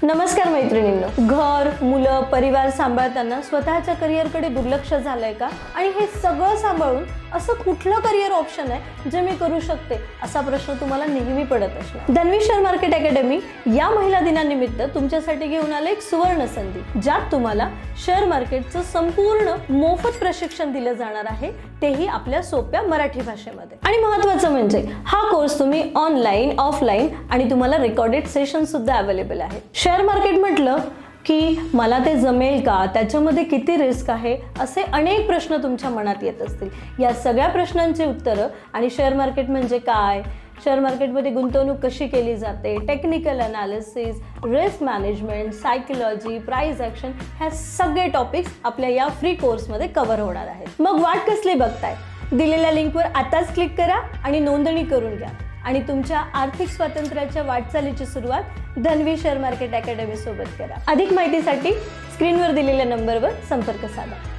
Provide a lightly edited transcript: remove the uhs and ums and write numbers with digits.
नमस्कार मैत्रिणींनो, घर, मुलं, परिवार सांभाळताना स्वतःच्या करिअरकडे दुर्लक्ष झालंय का? आणि हे सगळं सांभाळून असं कुठलं करिअर ऑप्शन आहे जे मी करू शकते असा प्रश्न तुम्हाला नेहमी पडत असणार. धन्वी शेअर मार्केट अकॅडमी या महिला दिनानिमित्त तुमच्यासाठी घेऊन आले एक सुवर्ण संधी, ज्यात तुम्हाला शेअर मार्केटचं संपूर्ण मोफत प्रशिक्षण दिलं जाणार आहे, तेही आपल्या सोप्या मराठी भाषेमध्ये. आणि महत्त्वाचं म्हणजे हा कोर्स तुम्ही ऑनलाईन, ऑफलाईन आणि तुम्हाला रेकॉर्डेड सेशन सुद्धा अवेलेबल आहे. शेअर मार्केट म्हटलं की मला ते जमेल का, त्याच्यामध्ये किती रिस्क आहे, असे अनेक प्रश्न तुमच्या मनात येत असतील. या सगळ्या प्रश्नांची उत्तरं आणि शेअर मार्केट म्हणजे काय, शेअर मार्केटमध्ये गुंतवणूक कशी केली जाते, technical analysis, risk management, psychology, price action, ह्या सगळे टॉपिक्स आपल्या या फ्री कोर्समध्ये कव्हर होणार आहेत. मग वाट कसली बघताय? दिलेल्या लिंकवर आताच क्लिक करा आणि नोंदणी करून घ्या आणि तुमच्या आर्थिक स्वातंत्र्याच्या वाटचालीची सुरुवात धन्वी शेअर मार्केट अकॅडमी सोबत करा. अधिक माहितीसाठी स्क्रीनवर दिलेल्या नंबरवर संपर्क साधा.